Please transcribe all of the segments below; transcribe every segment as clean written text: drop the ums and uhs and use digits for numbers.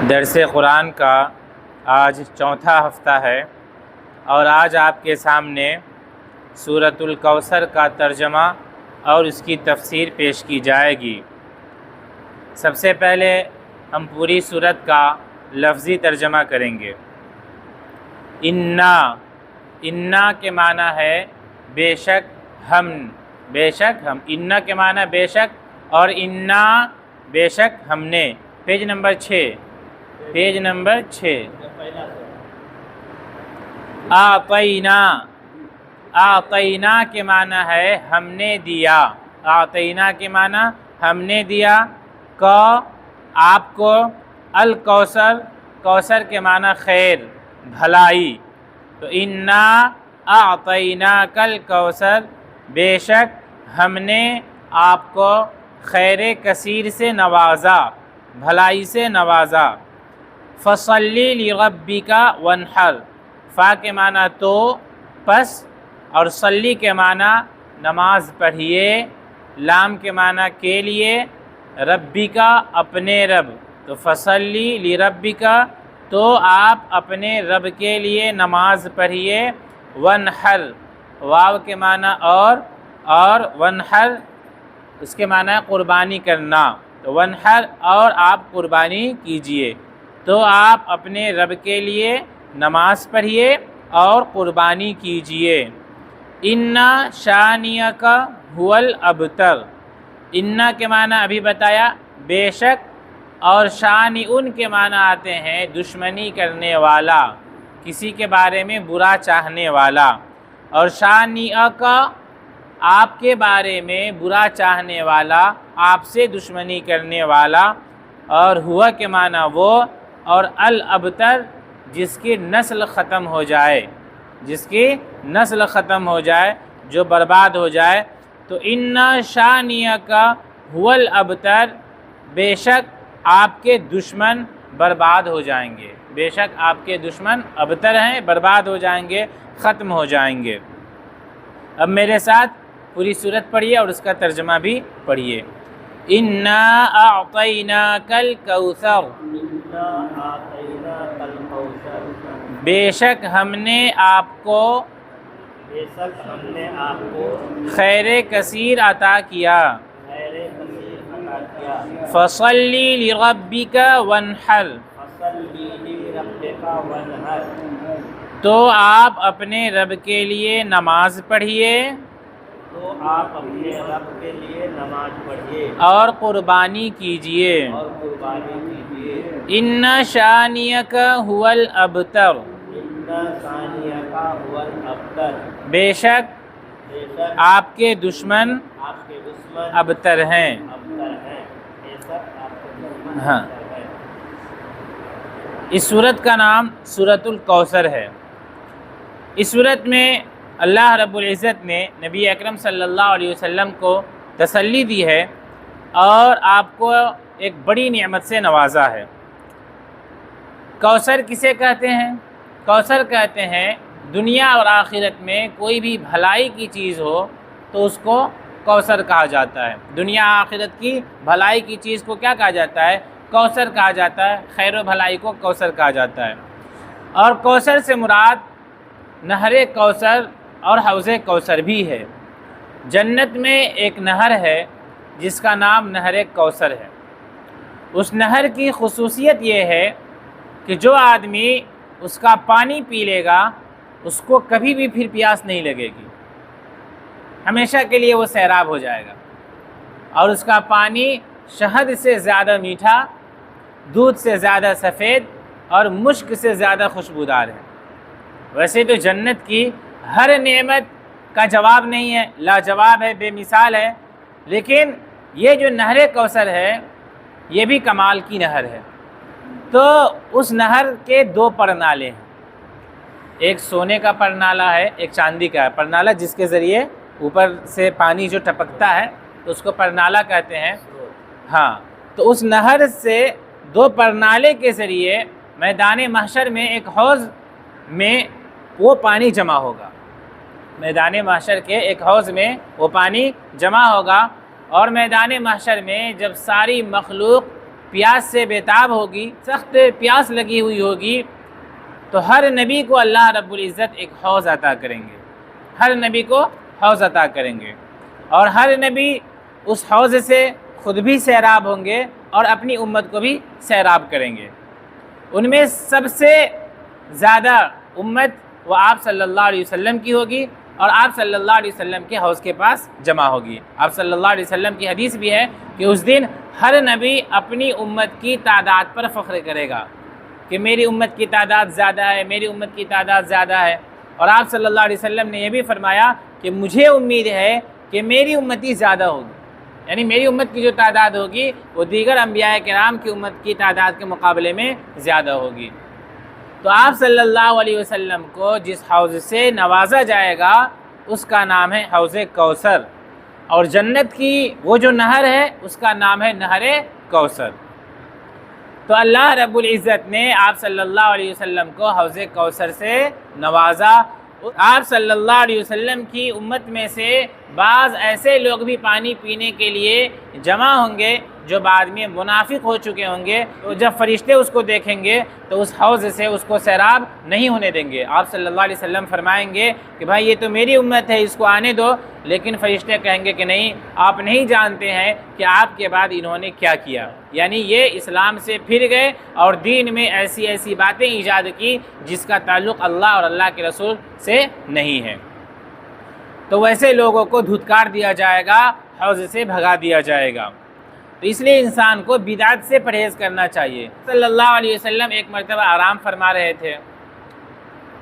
درس قرآن کا آج چوتھا ہفتہ ہے اور آج آپ کے سامنے سورۃ الکوثر کا ترجمہ اور اس کی تفسیر پیش کی جائے گی۔ سب سے پہلے ہم پوری سورت کا لفظی ترجمہ کریں گے۔ انا کے معنی ہے بے شک ہم، انا کے معنی بے شک اور انا بے شک ہم نے۔ پیج نمبر 6 آتینا کے معنی ہے ہم نے دیا، آتینا کے معنی ہم نے دیا، کو آپ کو، الکوثر، کوثر کے معنی خیر، بھلائی، تو انا اعطیناک الکوثر، بے شک ہم نے آپ کو خیر کثیر سے نوازا، بھلائی سے نوازا۔ فصلی لربک وانحر، فا کے معنی تو پس اور صلی کے معنی نماز پڑھیے، لام کے معنی کے لیے، ربک اپنے رب، تو فصلی لربک تو آپ اپنے رب کے لیے نماز پڑھیے، وانحر واو کے معنی اور وانحر اس کے معنی قربانی کرنا، تو وانحر اور آپ قربانی کیجئے، تو آپ اپنے رب کے لیے نماز پڑھیے اور قربانی کیجئے۔ انا شانیک هو الابتر، انا کے معنی ابھی بتایا بے شک، اور شانی ان کے معنی آتے ہیں دشمنی کرنے والا، کسی کے بارے میں برا چاہنے والا، اور شانیک آپ کے بارے میں برا چاہنے والا، آپ سے دشمنی کرنے والا، اور ہوا کے معنی وہ، اور الابتر جس کی نسل ختم ہو جائے، جس کی نسل ختم ہو جائے، جو برباد ہو جائے، تو انا شانیک هو الابتر، بے شک آپ کے دشمن برباد ہو جائیں گے، بے شک آپ کے دشمن ابتر ہیں، برباد ہو جائیں گے، ختم ہو جائیں گے۔ اب میرے ساتھ پوری سورت پڑھیے اور اس کا ترجمہ بھی پڑھیے۔ انا اعطیناک الکوثر، بے شک ہم نے آپ کو خیر کثیر عطا کیا، فصلی لربک وانحر، تو آپ اپنے رب کے لیے نماز پڑھیے، اور قربانی کیجئے۔ ان شانیک هو الابتر، بے شک آپ کے دشمن ابتر ہیں۔ ہاں، اس سورت کا نام سورۃ الکوثر ہے۔ اس سورت میں اللہ رب العزت نے نبی اکرم صلی اللہ علیہ وسلم کو تسلی دی ہے اور آپ کو ایک بڑی نعمت سے نوازا ہے۔ کوثر کسے کہتے ہیں؟ کوثر کہتے ہیں دنیا اور آخرت میں کوئی بھی بھلائی کی چیز ہو تو اس کو کوثر کہا جاتا ہے۔ دنیا آخرت کی بھلائی کی چیز کو کیا کہا جاتا ہے؟ کوثر کہا جاتا ہے، خیر و بھلائی کو کوثر کہا جاتا ہے۔ اور کوثر سے مراد نہر کوثر اور حوض کوثر بھی ہے۔ جنت میں ایک نہر ہے جس کا نام نہر کوثر ہے۔ اس نہر کی خصوصیت یہ ہے کہ جو آدمی اس کا پانی پی لے گا اس کو کبھی بھی پھر پیاس نہیں لگے گی، ہمیشہ کے لیے وہ سیراب ہو جائے گا، اور اس کا پانی شہد سے زیادہ میٹھا، دودھ سے زیادہ سفید اور مشک سے زیادہ خوشبودار ہے۔ ویسے تو جنت کی ہر نعمت کا جواب نہیں ہے، لاجواب ہے، بے مثال ہے، لیکن یہ جو نہر کوثر ہے یہ بھی کمال کی نہر ہے۔ تو اس نہر کے دو پرنالے ہیں، ایک سونے کا پرنالہ ہے، ایک چاندی کا ہے۔ پرنالہ جس کے ذریعے اوپر سے پانی جو ٹپکتا ہے تو اس کو پرنالہ کہتے ہیں۔ ہاں، تو اس نہر سے دو پرنالے کے ذریعے میدان محشر میں ایک حوض میں وہ پانی جمع ہوگا، میدان محشر کے ایک حوض میں وہ پانی جمع ہوگا، اور میدان محشر میں جب ساری مخلوق پیاس سے بےتاب ہوگی، سخت پیاس لگی ہوئی ہوگی، تو ہر نبی کو اللہ رب العزت ایک حوض عطا کریں گے، ہر نبی کو حوض عطا کریں گے، اور ہر نبی اس حوض سے خود بھی سیراب ہوں گے اور اپنی امت کو بھی سیراب کریں گے۔ ان میں سب سے زیادہ امت وہ آپ صلی اللہ علیہ وسلم کی ہوگی، اور آپ صلی اللہ علیہ وسلم کے حوض کے پاس جمع ہوگی۔ آپ صلی اللہ علیہ وسلم کی حدیث بھی ہے کہ اس دن ہر نبی اپنی امت کی تعداد پر فخر کرے گا کہ میری امت کی تعداد زیادہ ہے، میری امت کی تعداد زیادہ ہے۔ اور آپ صلی اللہ علیہ وسلم نے یہ بھی فرمایا کہ مجھے امید ہے کہ میری امتی زیادہ ہوگی، یعنی میری امت کی جو تعداد ہوگی وہ دیگر انبیاء کرام کی امت کی تعداد کے مقابلے میں زیادہ ہوگی۔ تو آپ صلی اللہ علیہ وسلم کو جس حوض سے نوازا جائے گا اس کا نام ہے حوض کوثر، اور جنت کی وہ جو نہر ہے اس کا نام ہے نہر کوثر۔ تو اللہ رب العزت نے آپ صلی اللہ علیہ وسلم کو حوض کوثر سے نوازا۔ آپ صلی اللہ علیہ وسلم کی امت میں سے بعض ایسے لوگ بھی پانی پینے کے لیے جمع ہوں گے جو بعد میں منافق ہو چکے ہوں گے، تو جب فرشتے اس کو دیکھیں گے تو اس حوض سے اس کو سیراب نہیں ہونے دیں گے۔ آپ صلی اللہ علیہ وسلم فرمائیں گے کہ بھائی یہ تو میری امت ہے، اس کو آنے دو، لیکن فرشتے کہیں گے کہ نہیں، آپ نہیں جانتے ہیں کہ آپ کے بعد انہوں نے کیا کیا، یعنی یہ اسلام سے پھر گئے اور دین میں ایسی ایسی باتیں ایجاد کی جس کا تعلق اللہ اور اللہ کے رسول سے نہیں ہے۔ تو ویسے لوگوں کو دھتکار دیا جائے گا، حوض سے بھگا دیا جائے گا۔ تو اس لیے انسان کو بدعت سے پرہیز کرنا چاہیے۔ صلی اللہ علیہ وسلم ایک مرتبہ آرام فرما رہے تھے،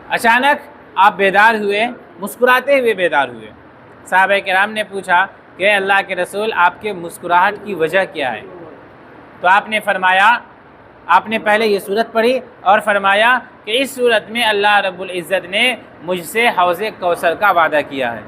اچانک آپ بیدار ہوئے، مسکراتے ہوئے بیدار ہوئے۔ صحابہ کرام نے پوچھا کہ اللہ کے رسول آپ کے مسکراہٹ کی وجہ کیا ہے؟ تو آپ نے فرمایا، آپ نے پہلے یہ سورت پڑھی اور فرمایا کہ اس سورت میں اللہ رب العزت نے مجھ سے حوض کوثر کا وعدہ کیا ہے۔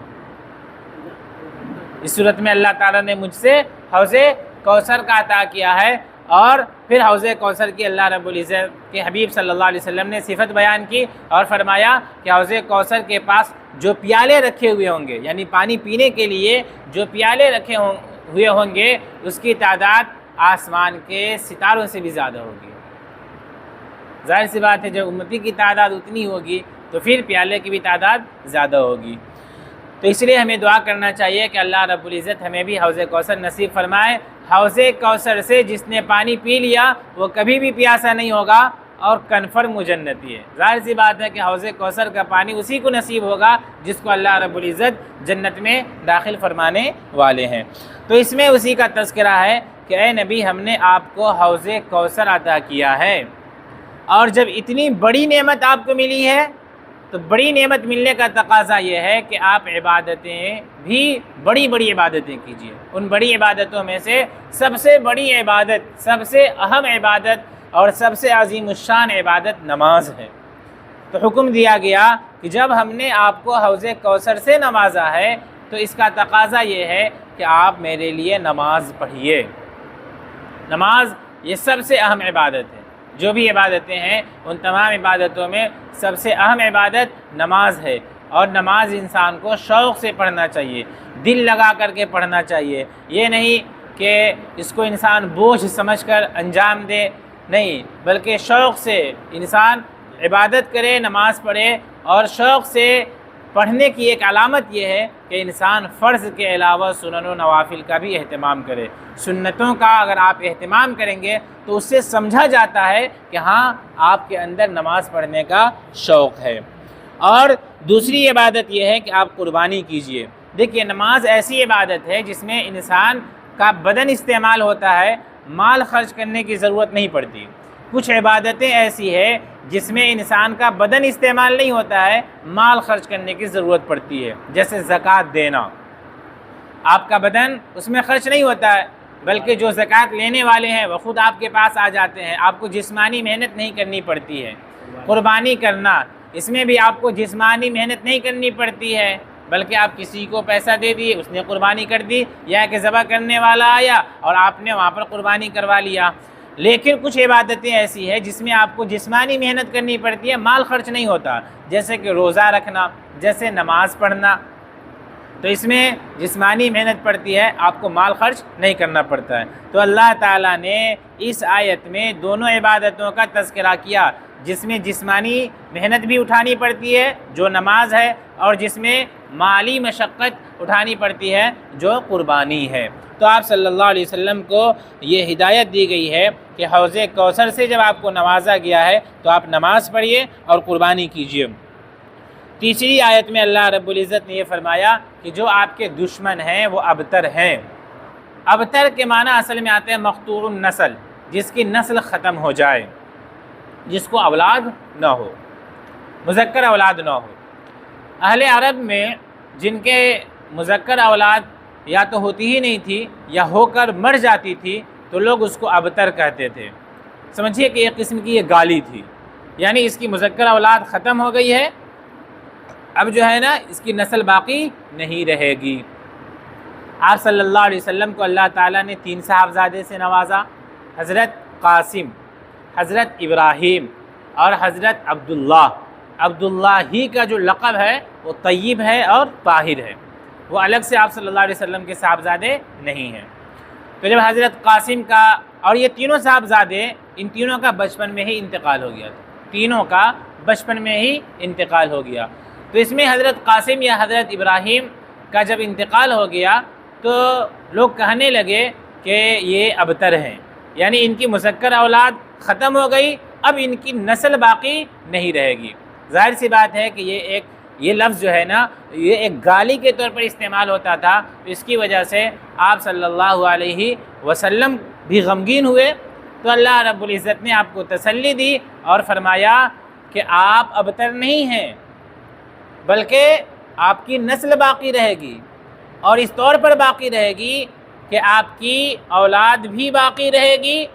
اس صورت میں اللہ تعالیٰ نے مجھ سے حوض کوثر کا عطا کیا ہے، اور پھر حوض کوثر کی اللہ رب العزت کے حبیب صلی اللہ علیہ وسلم نے صفت بیان کی اور فرمایا کہ حوض کوثر کے پاس جو پیالے رکھے ہوئے ہوں گے، یعنی پانی پینے کے لیے جو پیالے رکھے ہوئے ہوں گے، اس کی تعداد آسمان کے ستاروں سے بھی زیادہ ہوگی۔ ظاہر سی بات ہے جب امتی کی تعداد اتنی ہوگی تو پھر پیالے کی بھی تعداد زیادہ ہوگی۔ تو اس لیے ہمیں دعا کرنا چاہیے کہ اللہ رب العزت ہمیں بھی حوض کوثر نصیب فرمائے۔ حوض کوثر سے جس نے پانی پی لیا وہ کبھی بھی پیاسا نہیں ہوگا اور کنفرم جنتی ہے۔ ظاہر سی بات ہے کہ حوض کوثر کا پانی اسی کو نصیب ہوگا جس کو اللہ رب العزت جنت میں داخل فرمانے والے ہیں۔ تو اس میں اسی کا تذکرہ ہے کہ اے نبی، ہم نے آپ کو حوض کوثر عطا کیا ہے، اور جب اتنی بڑی نعمت آپ کو ملی ہے تو بڑی نعمت ملنے کا تقاضا یہ ہے کہ آپ عبادتیں بھی بڑی بڑی عبادتیں کیجیے۔ ان بڑی عبادتوں میں سے سب سے بڑی عبادت، سب سے اہم عبادت اور سب سے عظیم الشان عبادت نماز ہے۔ تو حکم دیا گیا کہ جب ہم نے آپ کو حوض کوثر سے نوازا ہے تو اس کا تقاضا یہ ہے کہ آپ میرے لیے نماز پڑھیے۔ نماز یہ سب سے اہم عبادت ہے۔ جو بھی عبادتیں ہیں ان تمام عبادتوں میں سب سے اہم عبادت نماز ہے، اور نماز انسان کو شوق سے پڑھنا چاہیے، دل لگا کر کے پڑھنا چاہیے۔ یہ نہیں کہ اس کو انسان بوجھ سمجھ کر انجام دے، نہیں، بلکہ شوق سے انسان عبادت کرے، نماز پڑھے، اور شوق سے پڑھنے کی ایک علامت یہ ہے کہ انسان فرض کے علاوہ سنن و نوافل کا بھی اہتمام کرے۔ سنتوں کا اگر آپ اہتمام کریں گے تو اس سے سمجھا جاتا ہے کہ ہاں آپ کے اندر نماز پڑھنے کا شوق ہے۔ اور دوسری عبادت یہ ہے کہ آپ قربانی کیجئے۔ دیکھیے، نماز ایسی عبادت ہے جس میں انسان کا بدن استعمال ہوتا ہے، مال خرچ کرنے کی ضرورت نہیں پڑتی۔ کچھ عبادتیں ایسی ہے جس میں انسان کا بدن استعمال نہیں ہوتا ہے، مال خرچ کرنے کی ضرورت پڑتی ہے، جیسے زکوٰۃ دینا۔ آپ کا بدن اس میں خرچ نہیں ہوتا ہے، بلکہ جو زکوٰۃ لینے والے ہیں وہ خود آپ کے پاس آ جاتے ہیں، آپ کو جسمانی محنت نہیں کرنی پڑتی ہے۔ قربانی کرنا، اس میں بھی آپ کو جسمانی محنت نہیں کرنی پڑتی ہے، بلکہ آپ کسی کو پیسہ دے دیے، اس نے قربانی کر دی، یا کہ ذبح کرنے والا آیا اور آپ نے وہاں پر قربانی کروا لیا۔ لیکن کچھ عبادتیں ایسی ہیں جس میں آپ کو جسمانی محنت کرنی پڑتی ہے، مال خرچ نہیں ہوتا، جیسے کہ روزہ رکھنا، جیسے نماز پڑھنا۔ تو اس میں جسمانی محنت پڑتی ہے، آپ کو مال خرچ نہیں کرنا پڑتا ہے۔ تو اللہ تعالیٰ نے اس آیت میں دونوں عبادتوں کا تذکرہ کیا، جس میں جسمانی محنت بھی اٹھانی پڑتی ہے جو نماز ہے، اور جس میں مالی مشقت اٹھانی پڑتی ہے جو قربانی ہے۔ تو آپ صلی اللہ علیہ وسلم کو یہ ہدایت دی گئی ہے کہ حوض کوثر سے جب آپ کو نوازا گیا ہے تو آپ نماز پڑھیے اور قربانی کیجیے۔ تیسری آیت میں اللہ رب العزت نے یہ فرمایا کہ جو آپ کے دشمن ہیں وہ ابتر ہیں۔ ابتر کے معنی اصل میں آتے ہیں مقطوع النسل، جس کی نسل ختم ہو جائے، جس کو اولاد نہ ہو، مذکر اولاد نہ ہو۔ اہل عرب میں جن کے مذکر اولاد یا تو ہوتی ہی نہیں تھی یا ہو کر مر جاتی تھی تو لوگ اس کو ابتر کہتے تھے۔ سمجھیے کہ ایک قسم کی یہ گالی تھی، یعنی اس کی مذکر اولاد ختم ہو گئی ہے، اب جو ہے نا اس کی نسل باقی نہیں رہے گی۔ آپ صلی اللہ علیہ وسلم کو اللہ تعالیٰ نے 3 صاحبزادے سے نوازا، حضرت قاسم، حضرت ابراہیم اور حضرت عبداللہ۔ عبداللہ ہی کا جو لقب ہے وہ طیب ہے اور طاہر ہے، وہ الگ سے آپ صلی اللہ علیہ وسلم کے صاحبزادے نہیں ہیں۔ تو جب حضرت قاسم کا، اور یہ تینوں صاحبزادے، ان تینوں کا بچپن میں ہی انتقال ہو گیا، تینوں کا بچپن میں ہی انتقال ہو گیا۔ تو اس میں حضرت قاسم یا حضرت ابراہیم کا جب انتقال ہو گیا تو لوگ کہنے لگے کہ یہ ابتر ہیں، یعنی ان کی مذکر اولاد ختم ہو گئی، اب ان کی نسل باقی نہیں رہے گی۔ ظاہر سی بات ہے کہ یہ لفظ جو ہے نا یہ ایک گالی کے طور پر استعمال ہوتا تھا، تو اس کی وجہ سے آپ صلی اللہ علیہ وسلم بھی غمگین ہوئے۔ تو اللہ رب العزت نے آپ کو تسلی دی اور فرمایا کہ آپ ابتر نہیں ہیں، بلکہ آپ کی نسل باقی رہے گی، اور اس طور پر باقی رہے گی کہ آپ کی اولاد بھی باقی رہے گی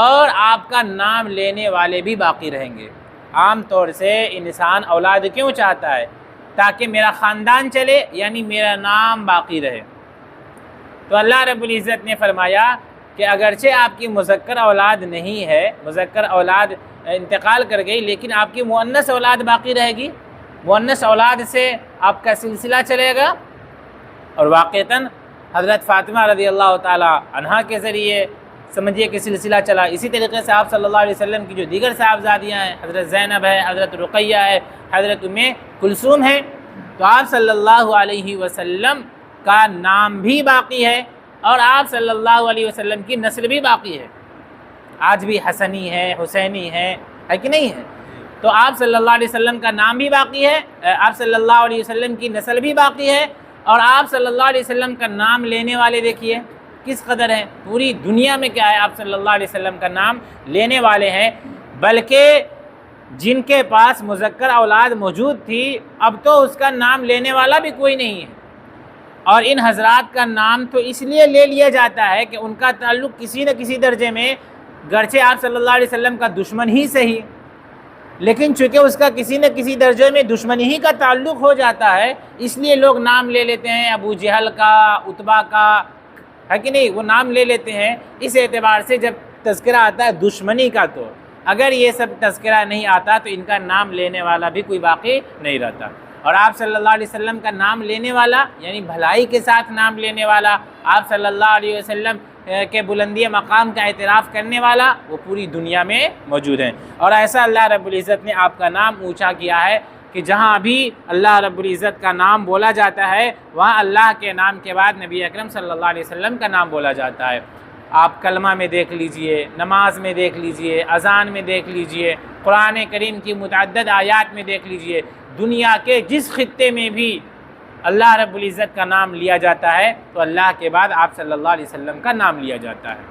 اور آپ کا نام لینے والے بھی باقی رہیں گے۔ عام طور سے انسان اولاد کیوں چاہتا ہے؟ تاکہ میرا خاندان چلے، یعنی میرا نام باقی رہے۔ تو اللہ رب العزت نے فرمایا کہ اگرچہ آپ کی مذکر اولاد نہیں ہے، مذکر اولاد انتقال کر گئی، لیکن آپ کی مؤنث اولاد باقی رہے گی، مؤنث اولاد سے آپ کا سلسلہ چلے گا۔ اور واقعتاً حضرت فاطمہ رضی اللہ تعالی عنہا کے ذریعے سمجھیے کہ سلسلہ چلا۔ اسی طریقے سے آپ صلی اللہ علیہ وسلم کی جو دیگر صاحبزادیاں ہیں، حضرت زینب ہے، حضرت رقیہ ہے، حضرت ام کلثوم ہے، تو آپ صلی اللہ علیہ وسلم کا نام بھی باقی ہے اور آپ صلی اللہ علیہ وسلم کی نسل بھی باقی ہے۔ آج بھی حسنی ہے، حسینی ہے کہ نہیں ہے؟ تو آپ صلی اللہ علیہ وسلم کا نام بھی باقی ہے، آپ صلی اللہ علیہ وسلم کی نسل بھی باقی ہے، اور آپ صلی اللہ علیہ وسلم کا نام لینے والے دیکھیے کس قدر ہیں۔ پوری دنیا میں کیا ہے، آپ صلی اللہ علیہ وسلم کا نام لینے والے ہیں، بلکہ جن کے پاس مذکر اولاد موجود تھی اب تو اس کا نام لینے والا بھی کوئی نہیں ہے۔ اور ان حضرات کا نام تو اس لیے لے لیا جاتا ہے کہ ان کا تعلق کسی نہ کسی درجے میں، گرچہ آپ صلی اللہ علیہ وسلم کا دشمن ہی صحیح، لیکن چونکہ اس کا کسی نہ کسی درجے میں دشمنی ہی کا تعلق ہو جاتا ہے، اس لیے لوگ نام لے لیتے ہیں ابو جہل کا، عتبہ کا، ہے کہ نہیں، وہ نام لے لیتے ہیں۔ اس اعتبار سے جب تذکرہ آتا ہے دشمنی کا، تو اگر یہ سب تذکرہ نہیں آتا تو ان کا نام لینے والا بھی کوئی باقی نہیں رہتا۔ اور آپ صلی اللہ علیہ وسلم کا نام لینے والا، یعنی بھلائی کے ساتھ نام لینے والا، آپ صلی اللہ علیہ وسلم کے بلندی مقام کا اعتراف کرنے والا، وہ پوری دنیا میں موجود ہیں۔ اور ایسا اللہ رب العزت نے آپ کا نام اونچا کیا ہے کہ جہاں بھی اللہ رب العزت کا نام بولا جاتا ہے وہاں اللہ کے نام کے بعد نبی اکرم صلی اللہ علیہ وسلم کا نام بولا جاتا ہے۔ آپ کلمہ میں دیکھ لیجئے، نماز میں دیکھ لیجئے، اذان میں دیکھ لیجئے، قرآن کریم کی متعدد آیات میں دیکھ لیجئے، دنیا کے جس خطے میں بھی اللہ رب العزت کا نام لیا جاتا ہے تو اللہ کے بعد آپ صلی اللہ علیہ وسلم کا نام لیا جاتا ہے۔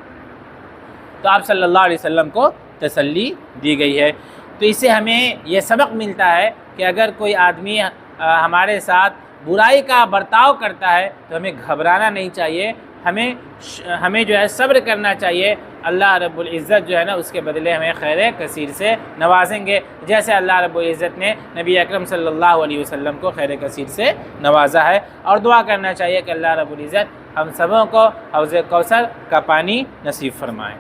تو آپ صلی اللہ علیہ وسلم کو تسلی دی گئی ہے۔ تو اس سے ہمیں یہ سبق ملتا ہے کہ اگر کوئی آدمی ہمارے ساتھ برائی کا برتاؤ کرتا ہے تو ہمیں گھبرانا نہیں چاہیے، ہمیں جو ہے صبر کرنا چاہیے۔ اللہ رب العزت جو ہے نا اس کے بدلے ہمیں خیر کثیر سے نوازیں گے، جیسے اللہ رب العزت نے نبی اکرم صلی اللہ علیہ وسلم کو خیر کثیر سے نوازا ہے۔ اور دعا کرنا چاہیے کہ اللہ رب العزت ہم سبوں کو حوض کوثر کا پانی نصیب فرمائیں۔